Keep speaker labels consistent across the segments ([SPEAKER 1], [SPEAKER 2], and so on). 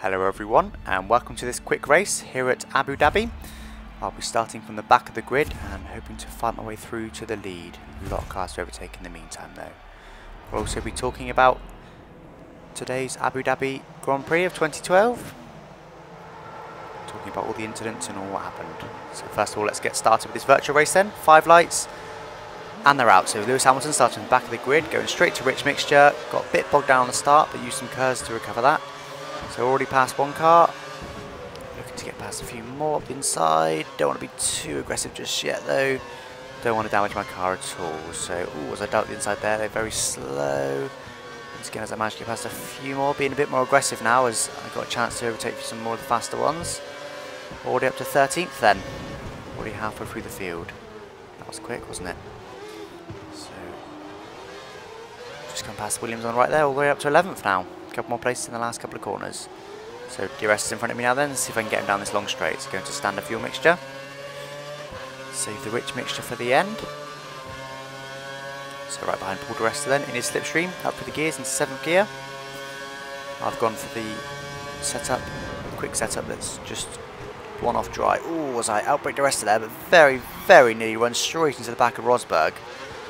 [SPEAKER 1] Hello everyone and welcome to this quick race here at Abu Dhabi. I'll be starting from the back of the grid and hoping to fight my way through to the lead. A lot of cars to overtake in the meantime though. We'll also be talking about today's Abu Dhabi Grand Prix of 2012. Talking about all the incidents and all what happened. So first of all, let's get started with this virtual race then. 5 lights and they're out. So Lewis Hamilton starting from the back of the grid, going straight to rich mixture. Got a bit bogged down on the start but used some curves to recover that. So already past one car, looking to get past a few more up the inside. Don't want to be too aggressive just yet though. Don't want to damage my car at all. So, as I doubt the inside there, they're very slow. Once again, as I managed to get past a few more, being a bit more aggressive now as I got a chance to overtake some more of the faster ones. Already up to 13th then. Already halfway through the field. That was quick, wasn't it? So, just come past Williams on the right there, all the way up to 11th now. A couple more places in the last couple of corners. So DRS is in front of me now then. Let's see if I can get him down this long straight. So going to standard fuel mixture. Save the rich mixture for the end. So right behind Paul DeResta then in his slipstream. Up for the gears into 7th gear. I've gone for the setup, quick setup that's just one off dry. Ooh, was I outbrake DeResta there, but very, very nearly run straight into the back of Rosberg.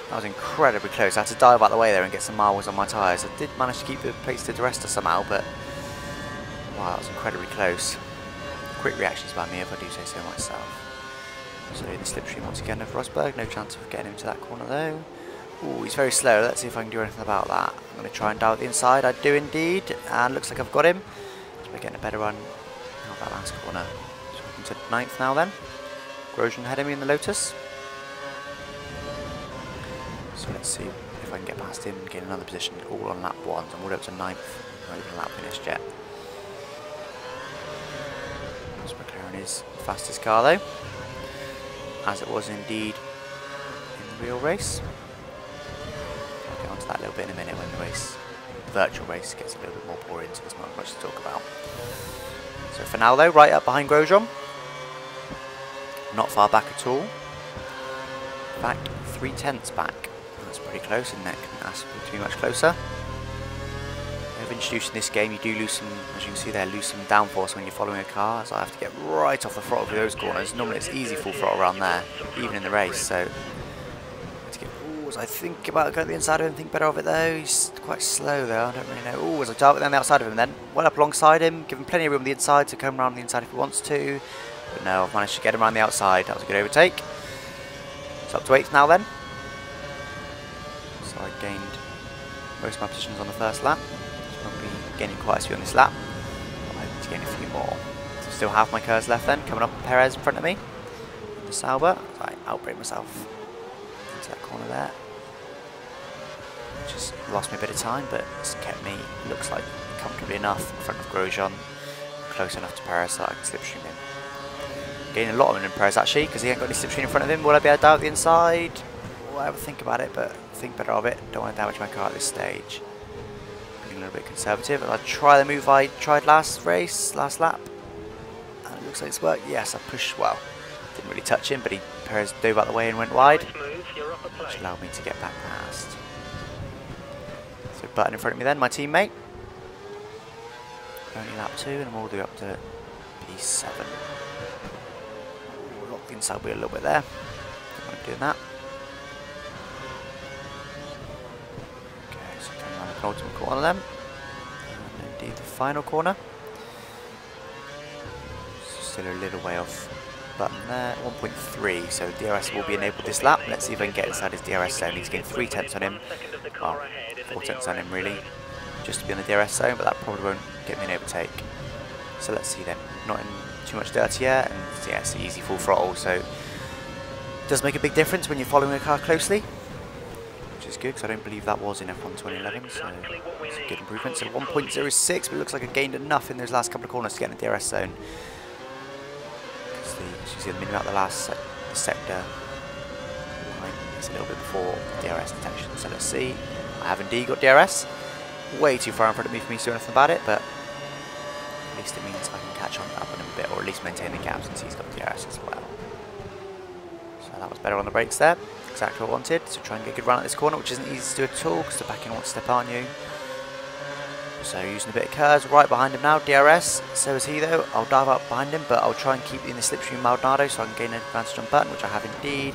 [SPEAKER 1] That was incredibly close. I had to dive out the way there and get some miles on my tyres. I did manage to keep the plates to DeResta somehow, but wow, that was incredibly close. Quick reactions by me if I do say so myself. So in the slipstream once again of Rosberg, no chance of getting him to that corner though. Ooh, he's very slow. Let's see if I can do anything about that. I'm going to try and dial at the inside. I do indeed, and looks like I've got him. So we're getting a better run out that last corner. So we're into 9th now then. Grosjean ahead of me in the Lotus. So let's see if I can get past him and get another position, all on lap 1. So I'm all up to 9th, not even a lap finished yet. This McLaren is the fastest car though, as it was indeed in the real race. I'll get onto that a little bit in a minute when the race, virtual race, gets a little bit more boring, so there's not much to talk about. So for now though, right up behind Grosjean. Not far back at all. In fact, 3/10 back. That's pretty close, isn't it? Couldn't ask for too much closer. I've introduced in this game, you do lose some, as you can see there, lose some downforce when you're following a car, so I have to get right off the throttle through those corners. Normally it's easy full throttle around there, even in the race, so to get, ooh, as I think about going to the inside of him, think better of it though. He's quite slow though, I don't really know. Ooh, as I dive down the outside of him then, well up alongside him, give him plenty of room on the inside to come around the inside if he wants to, but no, I've managed to get him around the outside. That was a good overtake. So up to 8th now then. So I gained most of my positions on the first lap. So I'll be gaining quite a few on this lap. I'm hoping to gain a few more. So still half my curves left then. Coming up Perez in front of me. In the Sauber. So I outbrake myself into that corner there. Just lost me a bit of time, but it's kept me, looks like, comfortably enough in front of Grosjean. Close enough to Perez so I can slipstream him. Gaining a lot of him in Perez actually, because he ain't got any slipstream in front of him. Will I be able to dial at the inside? Well, I have a think about it, but think better of it. Don't want to damage my car at this stage. Being a little bit conservative. And I'll try the move I tried last race, last lap. And it looks like it's worked. Yes, I pushed well. Didn't really touch him, but Perez dove out the way and went wide, which allowed me to get back past. So Button in front of me then, my teammate. Only lap 2, and I'm all the way up to P7. Lock the inside wheel a little bit there. Don't want to be doing that. Penultimate corner then, and indeed the final corner. Still a little way off Button there, 1.3, so DRS will be enabled this lap. Let's see if I can get inside his DRS zone. He's getting 3/10 on him, well, 4/10 on him really, just to be on the DRS zone, but that probably won't get me an overtake. So let's see then, not in too much dirt yet, and yeah, it's easy full throttle, so it does make a big difference when you're following a car closely. Is good because I don't believe that was in F1 2011, so it's a good improvement. So 1.06, but it looks like I gained enough in those last couple of corners to get in the DRS zone. As you see the minimum out the last sector line is a little bit before DRS detection. So let's see. I have indeed got DRS. Way too far in front of me for me to do anything about it, but at least it means I can catch on up in a bit, or at least maintain the gap since he's got DRS as well. So that was better on the brakes there. Exactly what I wanted, so try and get a good run at this corner, which isn't easy to do at all because the back end won't step on you. So using a bit of curves, right behind him now, DRS, so is he though. I'll dive up behind him, but I'll try and keep in the slipstream Maldonado so I can gain an advantage on Button, which I have indeed.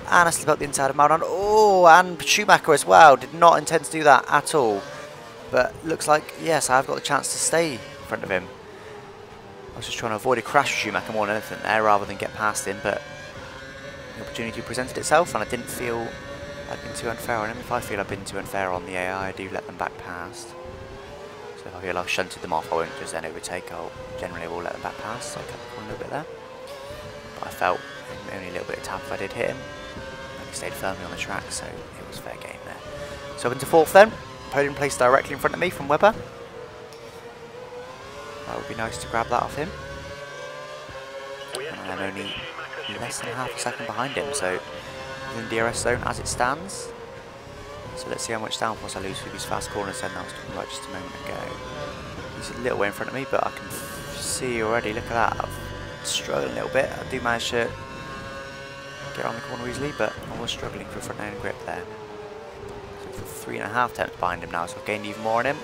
[SPEAKER 1] And I slip up the inside of Maldonado. Oh, and Schumacher as well. Did not intend to do that at all. But looks like, yes, I've got the chance to stay in front of him. I was just trying to avoid a crash with Schumacher more than anything there, rather than get past him, but the opportunity presented itself, and I didn't feel I'd been too unfair on him. If I feel I've been too unfair on the AI, I do let them back past. So if I feel I've shunted them off, I won't just then overtake. I'll generally will let them back past, so I cut the corner a little bit there. But I felt only a little bit of tap if I did hit him. And he stayed firmly on the track, so it was fair game there. So up into fourth then. Podium placed directly in front of me from Webber. That would be nice to grab that off him. And I'm only less than half a second behind him, so in the DRS zone as it stands. So let's see how much downforce I lose through these fast corners then. That was talking about just a moment ago. He's a little way in front of me, but I can see already, look at that, I've struggled a little bit. I do manage to get around the corner easily, but I was struggling for a front end grip there. So for 3.5 attempts behind him now, so I've gained even more on him.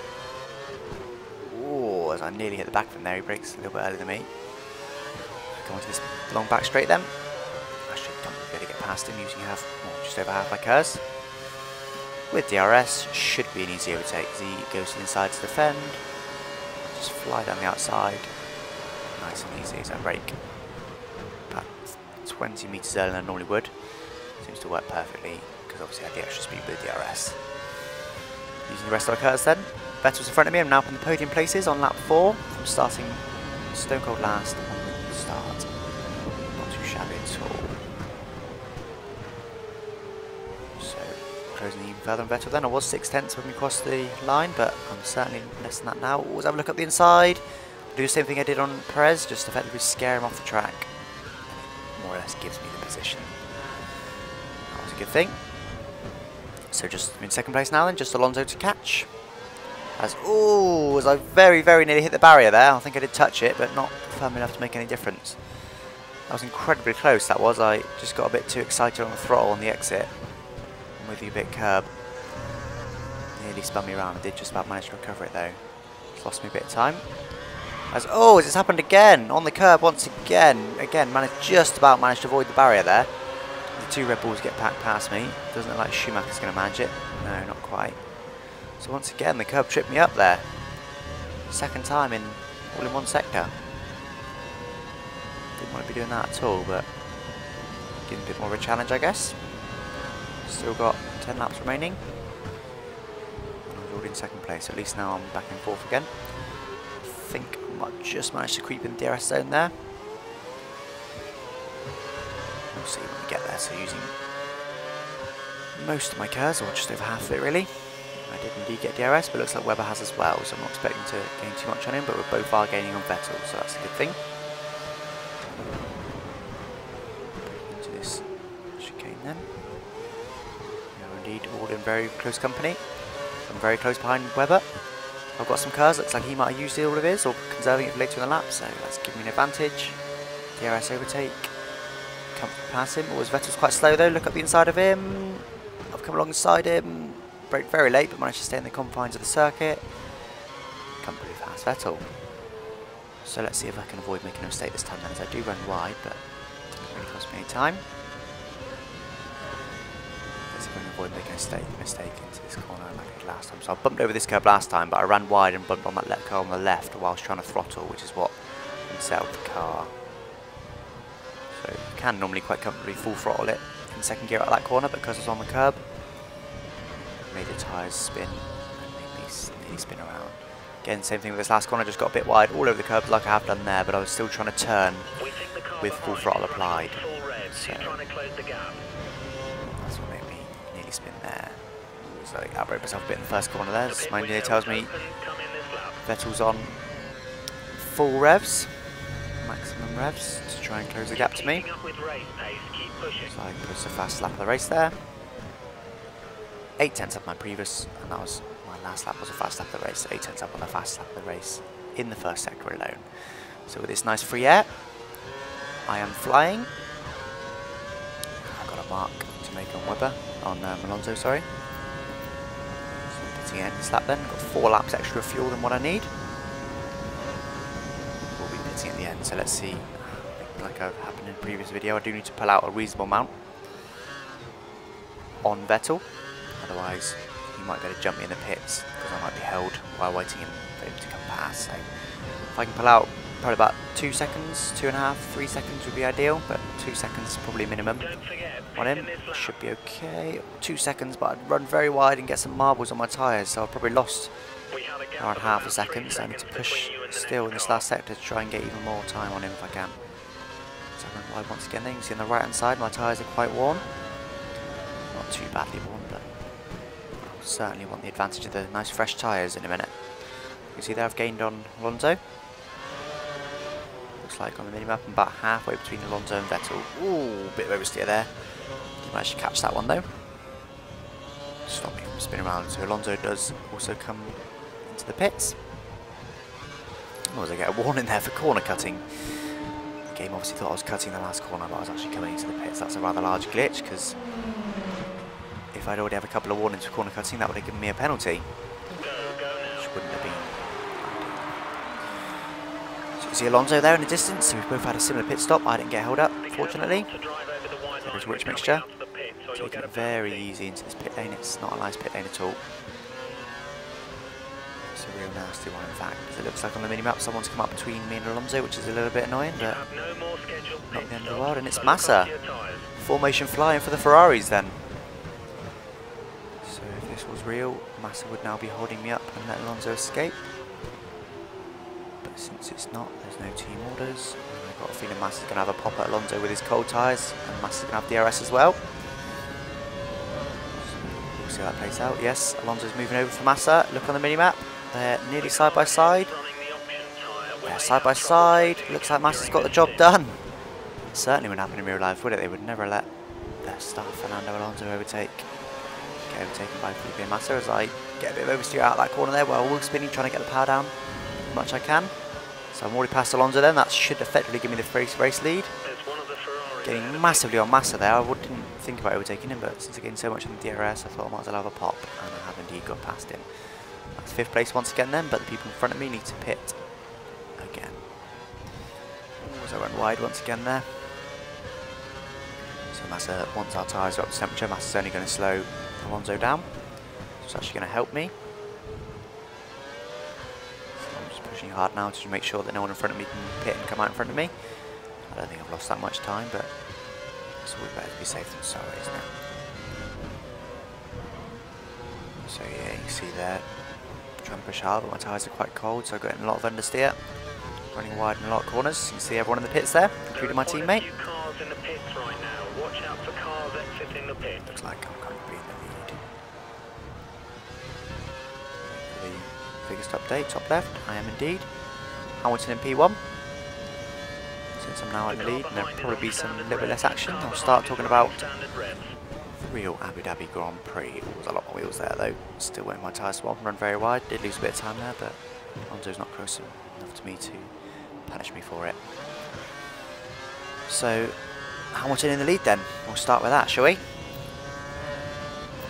[SPEAKER 1] Ooh, as I nearly hit the back of him there, he brakes a little bit earlier than me. Go into this long back straight then. I should be able to get past him using just over half my curves. With DRS, should be an easy overtake as he goes to the inside to defend. Just fly down the outside. Nice and easy as I brake. About 20 metres earlier than I normally would. Seems to work perfectly because obviously I had the extra speed with DRS. Using the rest of my curves then. Vettel's in front of me. I'm now up in the podium places on lap 4. I'm starting stone cold last on the start. Not too shabby at all. So closing even further on Vettel then. I was 6/10 when we crossed the line, but I'm certainly less than that now. Always have a look up the inside. Do the same thing I did on Perez, just effectively scare him off the track. And it more or less gives me the position. That was a good thing. So just in second place now then, just Alonso to catch. As I very, very nearly hit the barrier there. I think I did touch it, but not firm enough to make any difference. That was incredibly close, that was. I just got a bit too excited on the throttle on the exit. And with the bit curb. Nearly spun me around. I did just about manage to recover it though. Just lost me a bit of time. As it's happened again. On the curb once again. Again, just about managed to avoid the barrier there. The two Red Bulls get packed past me. Doesn't look like Schumacher's going to manage it. No, not quite. So once again, the curb tripped me up there. Second time all in one sector. Didn't want to be doing that at all, but give him a bit more of a challenge, I guess. Still got 10 laps remaining. And I was already in second place, so at least now I'm back in fourth again. I think I might just managed to creep in the DRS zone there. We'll see when we get there, so using most of my curves, or just over half of it really. I did indeed get DRS, but looks like Webber has as well, so I'm not expecting to gain too much on him, but we both are gaining on Vettel, so that's a good thing. Into this chicane then. We are indeed all in very close company. I'm very close behind Webber. I've got some curves, looks like he might have used all of his, or conserving it for later in the lap, so that's giving me an advantage. DRS overtake. Comfortably past him. Vettel's quite slow though, look up the inside of him. I've come alongside him. Brake very late, but managed to stay in the confines of the circuit. Comfortably past Vettel. So let's see if I can avoid making a mistake this time then, as I do run wide, but it doesn't really cost me any time. Let's see if I can avoid making a mistake into this corner like I did last time. So I bumped over this curb last time, but I ran wide and bumped on that car on the left whilst trying to throttle, which is what would set up the car. So you can normally quite comfortably full throttle it in second gear out of that corner, but because I was on the curb, made the tyres spin and made me spin around. Again, same thing with this last corner, just got a bit wide all over the curbs like I have done there, but I was still trying to turn with full throttle applied. So that's what made me nearly spin there. So I broke myself a bit in the first corner there. My engineer tells me Vettel's on full revs, maximum revs, to try and close the gap to me. So I pushed the fast lap of the race there. 8/10 up my previous, and that was my last lap was a fast lap of the race. 8/10 up on the fast lap of the race in the first sector alone. So with this nice free air, I am flying. I've got a mark to make on Webber, on Alonso, sorry. So pitting end this lap then. Got 4 laps extra of fuel than what I need. We'll be pitting at the end, so let's see. Like I've happened in the previous video, I do need to pull out a reasonable amount on Vettel. Otherwise, he might be able to jump me in the pits because I might be held while waiting for him to come past. So if I can pull out probably about 2 seconds, 2.5, 3 seconds would be ideal, but 2 seconds probably minimum on him. Should be okay. 2 seconds, but I'd run very wide and get some marbles on my tyres, so I've probably lost around half a second. So I need to push still in this last sector to try and get even more time on him if I can. So I run wide once again. You can see on the right hand side my tyres are quite worn. Not too badly worn, but I'll certainly want the advantage of the nice fresh tyres in a minute. You can see there I've gained on Alonso. Looks like on the minimap I'm about halfway between Alonso and Vettel. Ooh, bit of oversteer there. Didn't manage to catch that one though. Stop me from spinning around. So Alonso does also come into the pits. Oh, as I get a warning there for corner cutting. The game obviously thought I was cutting the last corner, but I was actually coming into the pits. That's a rather large glitch, because if I'd already have a couple of warnings for corner cutting, that would have given me a penalty, which wouldn't have been. So you can see Alonso there in the distance, so we've both had a similar pit stop. I didn't get held up, fortunately. There's rich mixture. Taking it very easy into this pit lane. It's not a nice pit lane at all. It's a real nasty one, in fact. It looks like on the mini-map someone's come up between me and Alonso, which is a little bit annoying, but not the end of the world. And it's Massa. Formation flying for the Ferraris then. So if this was real, Massa would now be holding me up and let Alonso escape. But since it's not, there's no team orders. I've got a feeling Massa's going to have a pop at Alonso with his cold tyres, and Massa's going to have DRS as well. We'll see how that plays out. Yes, Alonso's moving over for Massa. Look on the mini-map. They're nearly side by side. Yeah, side by side. Looks like Massa's got the job done. Certainly wouldn't happen in real life, would it? They would never let their star Fernando Alonso get overtaken by Felipe Massa, as I get a bit of oversteer out of that corner there while wheel spinning, trying to get the power down as much as I can. So I'm already past Alonso then. That should effectively give me the race lead. Getting massively on Massa there. I didn't think about overtaking him, but since I gained so much on the DRS, I thought I might as well have a pop, and I have indeed got past him. That's 5th place once again then, but the people in front of me need to pit again. So I went wide once again there. So Massa, once our tyres are up to temperature, Massa's only going to slow Alonso down. It's actually going to help me. So I'm just pushing hard now to make sure that no one in front of me can pit and come out in front of me. I don't think I've lost that much time, but it's always better to be safe than sorry, isn't it? So yeah, you can see there, trying to push hard, but my tyres are quite cold, so I've got a lot of understeer. Running wide in a lot of corners. You can see everyone in the pits there, including my teammate. Looks like I'm going to be in the lead. For the biggest update, top left, I am indeed. Hamilton in P1. Since I'm now in the lead, and there'll probably be some little bit less action, I'll start talking about the real Abu Dhabi Grand Prix. There was a lot more wheels there though. Still waiting my tyre swap and run very wide. Did lose a bit of time there, but Alonso's not close enough to me to punish me for it. So Hamilton in the lead then. We'll start with that, shall we?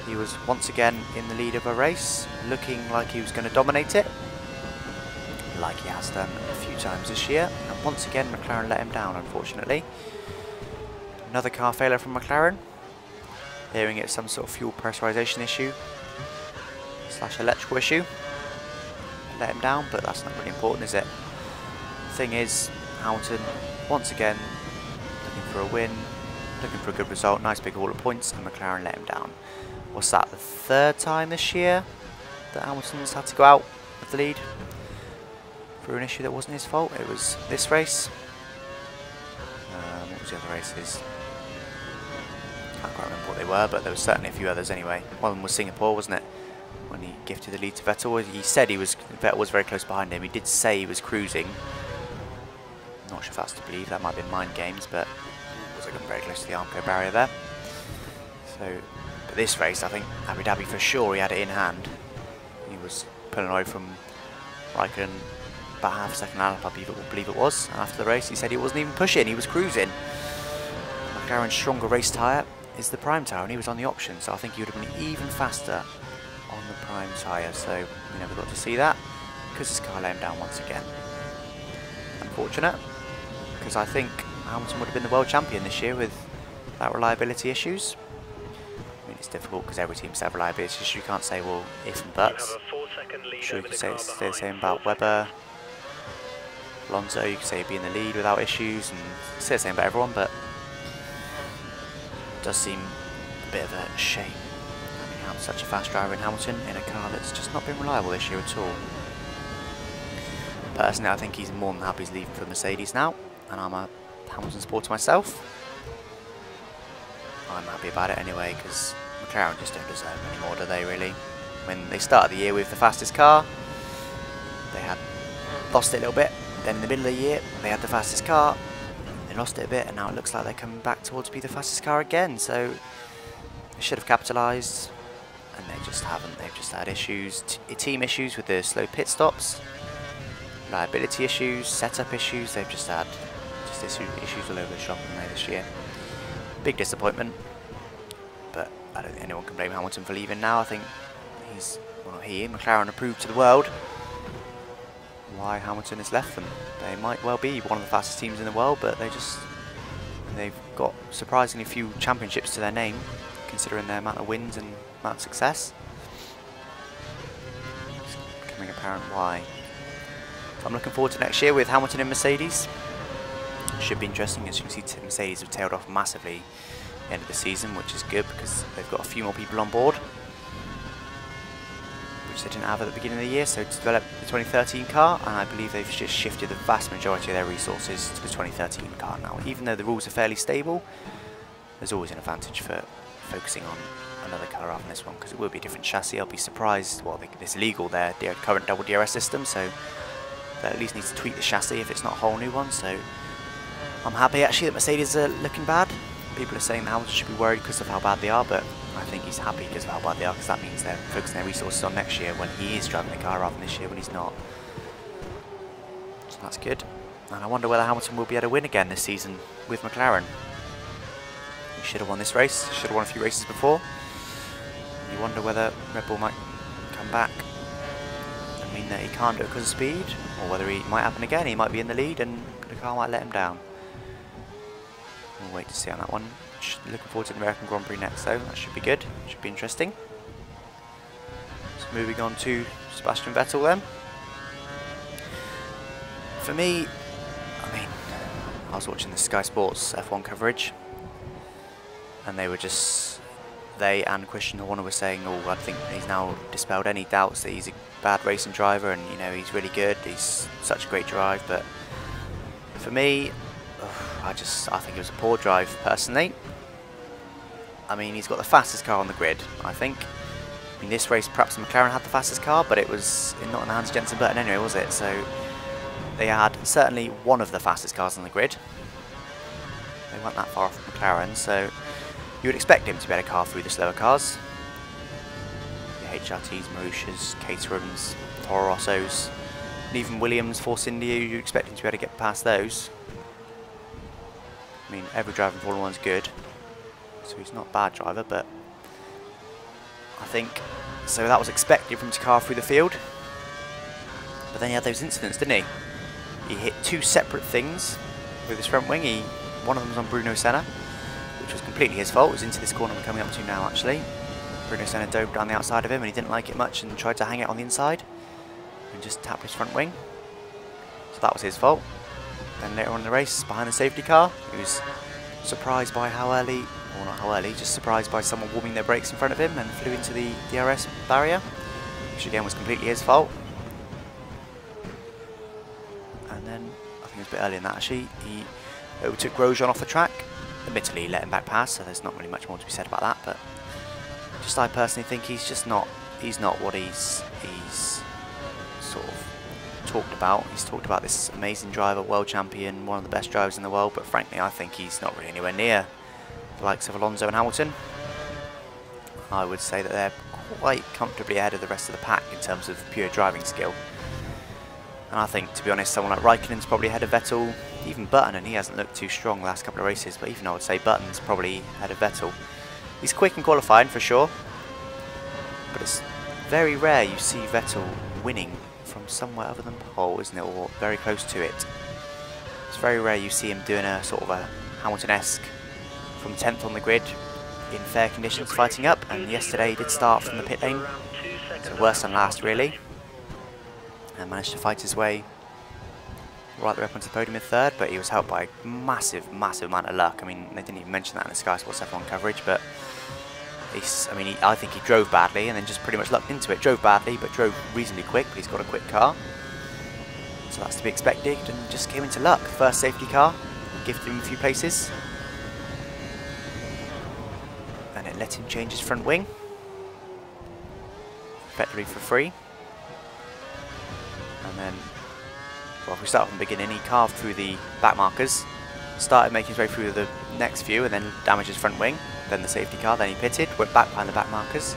[SPEAKER 1] He was once again in the lead of a race, looking like he was going to dominate it, like he has done a few times this year. And once again McLaren let him down, unfortunately. Another car failure from McLaren. Hearing it's some sort of fuel pressurization issue / electrical issue. Let him down, but that's not really important, is it? The thing is, Hamilton once again looking for a win, looking for a good result, nice big haul of points, and McLaren let him down. What's that, the 3rd time this year that Hamilton's had to go out with the lead through an issue that wasn't his fault? It was this race. What was the other races? I can't quite remember what they were, but there was certainly a few others anyway. One of them was Singapore, wasn't it? When he gifted the lead to Vettel. He said Vettel was very close behind him. He did say he was cruising. Not sure if that's to believe. That might have been mind games, but it was like very close to the Armco barrier there. So, but this race, I think Abu Dhabi for sure he had it in hand. He was pulling away from Raikkonen about half a second out, I believe it was. And after the race, he said he wasn't even pushing. He was cruising. McLaren's stronger race tyre is the prime tyre, and he was on the option, so I think he would have been even faster on the prime tyre, so we never got to see that because his car let him down once again. Unfortunate, because I think Hamilton would have been the world champion this year without reliability issues. I mean, it's difficult because every team's have reliability issues. You can't say, well, if and buts. I'm sure you could say the same about Webber, Alonso. You could say he'd be in the lead without issues, and say the same about everyone, but it does seem a bit of a shame having such a fast driver in Hamilton in a car that's just not been reliable this year at all. Personally, I think he's more than happy he's leaving for Mercedes now, and I'm a Hamilton supporter myself. I'm happy about it anyway, because McLaren just don't deserve him anymore, do they really? When they started the year with the fastest car, they had lost it a little bit. Then in the middle of the year, they had the fastest car, they lost it a bit, and now it looks like they're coming back towards be the fastest car again. So they should have capitalised, and they just haven't. They've just had issues, team issues with the slow pit stops, reliability issues, setup issues. They've just had issues all over the shop this year. Big disappointment, but I don't think anyone can blame Hamilton for leaving now. I think McLaren have proved to the world why Hamilton has left them. They might well be one of the fastest teams in the world, but they've got surprisingly few championships to their name, considering their amount of wins and amount of success. It's becoming apparent why. So I'm looking forward to next year with Hamilton and Mercedes. Should be interesting. As you can see, Mercedes have tailed off massively at the end of the season, which is good because they've got a few more people on board, which they didn't have at the beginning of the year, so to develop the 2013 car, and I believe they've just shifted the vast majority of their resources to the 2013 car now. Even though the rules are fairly stable, there's always an advantage for focusing on another car rather than this one, because it will be a different chassis. I'll be surprised, well, it's legal, their current double DRS system, so they at least need to tweak the chassis if it's not a whole new one. So I'm happy actually that Mercedes are looking bad. People are saying that Hamilton should be worried because of how bad they are, but I think he's happy because of how bad they are, because that means they're focusing their resources on next year when he is driving the car rather than this year when he's not. So that's good. And I wonder whether Hamilton will be able to win again this season with McLaren. He should have won this race, should have won a few races before. You wonder whether Red Bull might come back and mean that he can't do it because of speed, or whether it might happen again. He might be in the lead and the car might let him down. We'll wait to see on that one. Looking forward to the American Grand Prix next though. That should be good. Should be interesting. So moving on to Sebastian Vettel then. For me, I mean, I was watching the Sky Sports F1 coverage, and they and Christian Horner were saying, oh, I think he's now dispelled any doubts that he's a bad racing driver, and he's really good, he's such a great drive. But for me, I think it was a poor drive personally. I mean, he's got the fastest car on the grid, I think. In this race, perhaps McLaren had the fastest car, but it was not in the hands of Jenson Button anyway, was it? So they had certainly one of the fastest cars on the grid. They weren't that far off from McLaren, so you would expect him to be able to car through the slower cars. The HRTs, Marussias, Caterhams, Toro Rossos, and even Williams, Force India, you'd expect him to be able to get past those. I mean, every driver in Formula 1's good, so he's not a bad driver, but I think, so that was expected from him to car through the field. But then he had those incidents, didn't he? He hit two separate things with his front wing. One of them was on Bruno Senna, which was completely his fault. It was into this corner we're coming up to now, actually. Bruno Senna dove down the outside of him, and he didn't like it much and tried to hang it on the inside and just tap his front wing. So that was his fault. Then later on in the race, behind the safety car, he was surprised by how early, or not how early, just surprised by someone warming their brakes in front of him and flew into the DRS barrier, which again was completely his fault. And then, I think it was a bit earlier than that actually, he overtook Grosjean off the track. Admittedly, he let him back pass, so there's not really much more to be said about that, but just I personally think he's not what he's sort of talked about. He's talked about this amazing driver, world champion, one of the best drivers in the world, but frankly I think he's not really anywhere near the likes of Alonso and Hamilton. I would say that they're quite comfortably ahead of the rest of the pack in terms of pure driving skill. And I think, to be honest, someone like Raikkonen's probably ahead of Vettel, even Button, and he hasn't looked too strong the last couple of races, but even I would say Button's probably ahead of Vettel. He's quick in qualifying for sure, but very rare you see Vettel winning from somewhere other than pole, isn't it, or very close to it. It's very rare you see him doing a sort of a Hamilton-esque from 10th on the grid in fair conditions fighting up, and yesterday he did start from the pit lane, so worse than last really, and managed to fight his way right the way up onto the podium in third, but he was helped by a massive amount of luck. I mean, they didn't even mention that in the Sky Sports F1 coverage, but I think he drove badly and then just pretty much lucked into it. Drove badly, but drove reasonably quick, but he's got a quick car, so that's to be expected, and just came into luck. First safety car, gifted him a few places, and it let him change his front wing, effectively for free. And then, well, if we start from the beginning, he carved through the back markers, started making his way through the next few, and then damaged his front wing, then the safety car, then he pitted, went back behind the back markers,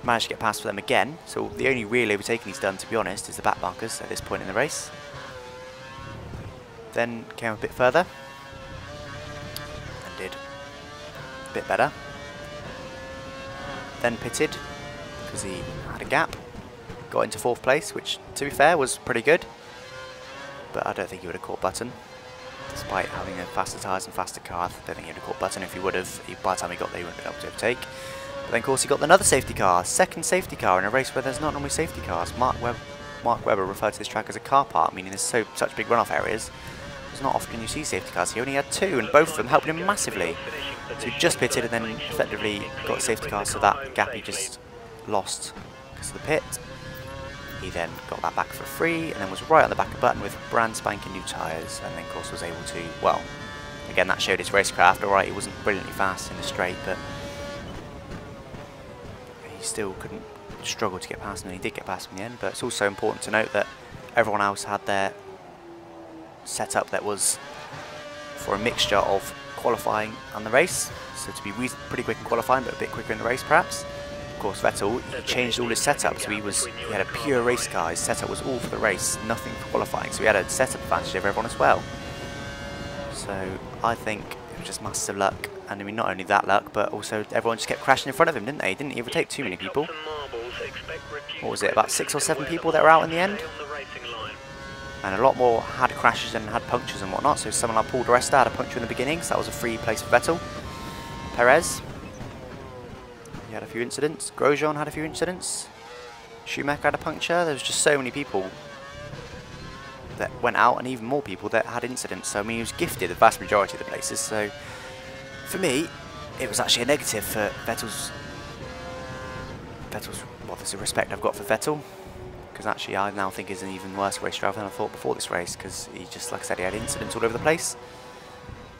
[SPEAKER 1] managed to get past for them again. So the only real overtaking he's done, to be honest, is the back markers at this point in the race. Then came a bit further and did a bit better. Then pitted because he had a gap, got into 4th place, which to be fair was pretty good, but I don't think he would have caught Button. Despite having a faster tyres and faster car, I don't think he would have caught Button. If he would have, by the time he got there, he wouldn't have been able to overtake. But then, of course, he got another safety car, second safety car in a race where there's not normally safety cars. Mark Webber referred to this track as a car park, meaning there's such big runoff areas. It's not often you see safety cars. He only had 2, and both of them helped him massively. So he just pitted and then effectively got a safety car, so that gap he just lost because of the pit. He then got that back for free, and then was right on the back of Button with brand spanking new tyres, and then of course was able to, well, again that showed his racecraft. Alright, he wasn't brilliantly fast in the straight, but he still couldn't struggle to get past him, and he did get past him in the end. But it's also important to note that everyone else had their setup that was for a mixture of qualifying and the race, so to be pretty quick in qualifying but a bit quicker in the race perhaps. Of course, Vettel, he changed all his setup, so he had a pure race car. His setup was all for the race, nothing for qualifying, so he had a setup advantage over everyone as well. So I think it was just massive luck, and I mean not only that luck, but also everyone just kept crashing in front of him, didn't they? He didn't overtake too many people. What was it, about 6 or 7 people that were out in the end? And a lot more had crashes and had punctures and whatnot, so someone like Paul di Resta had a puncture in the beginning, so that was a free place for Vettel. Perez, he had a few incidents. Grosjean had a few incidents. Schumacher had a puncture. There was just so many people that went out, and even more people that had incidents. So I mean, he was gifted the vast majority of the places. So for me, it was actually a negative for Vettel's. Well, there's a respect I've got for Vettel, because actually I now think he's an even worse race driver than I thought before this race, because he just, like I said, he had incidents all over the place,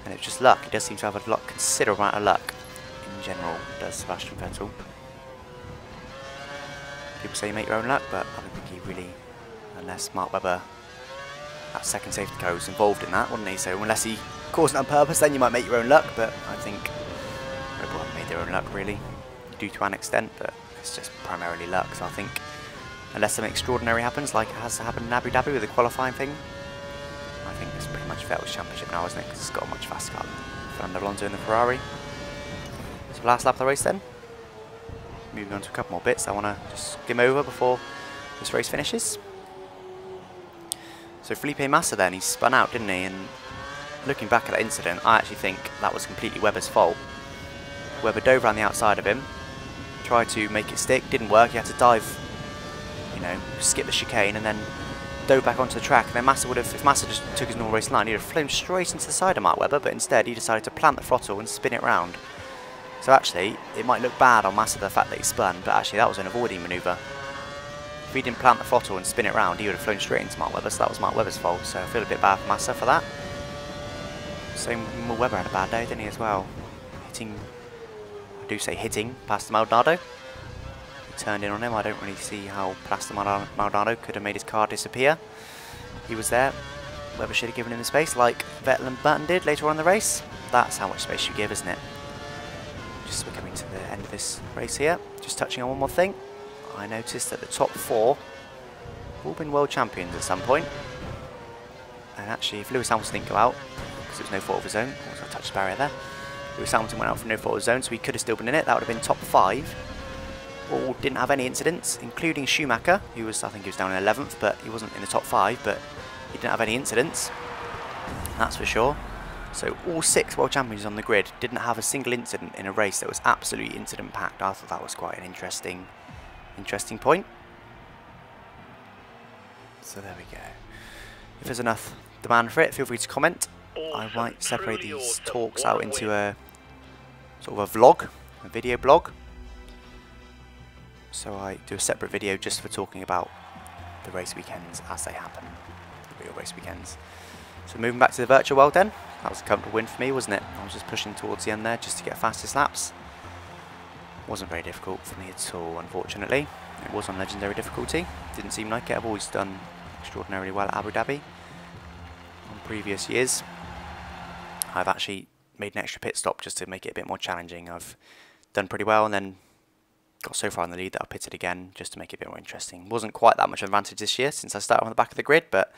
[SPEAKER 1] and it was just luck. He does seem to have a considerable amount of luck in general, does Sebastian Vettel. People say you make your own luck, but I don't think he really, unless Mark Webber, that second safety car, was involved in that, wouldn't he? So unless he caused it on purpose, then you might make your own luck, but I think Red Bull haven't made their own luck really, due to an extent, but it's just primarily luck. So I think unless something extraordinary happens, like it has happened in Abu Dhabi with the qualifying thing, I think it's pretty much Vettel's championship now, isn't it? Because it's got a much faster car than Fernando Alonso in the Ferrari. So last lap of the race then. Moving on to a couple more bits I want to just skim over before this race finishes. So Felipe Massa then, he spun out, didn't he? And looking back at that incident, I actually think that was completely Webber's fault. Webber dove around the outside of him, tried to make it stick, didn't work. He had to dive, you know, skip the chicane and then dove back onto the track. And then Massa would have, if Massa just took his normal race line, he'd have flown straight into the side of Mark Webber, but instead he decided to plant the throttle and spin it round. So actually, it might look bad on Massa, the fact that he spun, but actually that was an avoiding manoeuvre. If he didn't plant the throttle and spin it round, he would have flown straight into Mark Webber, so that was Mark Webber's fault. So I feel a bit bad for Massa for that. Same, Webber had a bad day, didn't he, as well? Hitting, I do say hitting, past Maldonado. He turned in on him. I don't really see how Pastor Maldonado could have made his car disappear. He was there. Webber should have given him the space, like Vettel and Button did later on in the race. That's how much space you give, isn't it? Just we're coming to the end of this race here. Just touching on one more thing. I noticed that the top 4 have all been world champions at some point. And actually, if Lewis Hamilton didn't go out, because it was no fault of his own, also I touched the barrier there. Lewis Hamilton went out for no fault of his own, so he could have still been in it. That would have been top 5. all didn't have any incidents, including Schumacher, who was, I think he was down in 11th, but he wasn't in the top 5, but he didn't have any incidents, that's for sure. So all 6 world champions on the grid didn't have a single incident in a race that was absolutely incident packed. I thought that was quite an interesting point. So there we go. If there's enough demand for it, feel free to comment. I might separate these talks out into a sort of a vlog, a video blog. So I do a separate video just for talking about the race weekends as they happen, the real race weekends. So moving back to the virtual world then, that was a comfortable win for me, wasn't it? I was just pushing towards the end there just to get fastest laps. Wasn't very difficult for me at all, unfortunately. It was on legendary difficulty, didn't seem like it. I've always done extraordinarily well at Abu Dhabi. On previous years, I've actually made an extra pit stop just to make it a bit more challenging. I've done pretty well and then got so far in the lead that I pitted again just to make it a bit more interesting. Wasn't quite that much advantage this year since I started on the back of the grid, but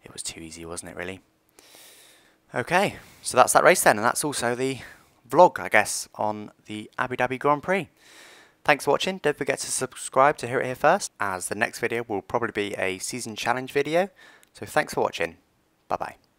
[SPEAKER 1] it was too easy, wasn't it, really? Okay, so that's that race then, and that's also the vlog, I guess, on the Abu Dhabi Grand Prix. Thanks for watching. Don't forget to subscribe to hear it here first, as the next video will probably be a season challenge video. So thanks for watching. Bye bye.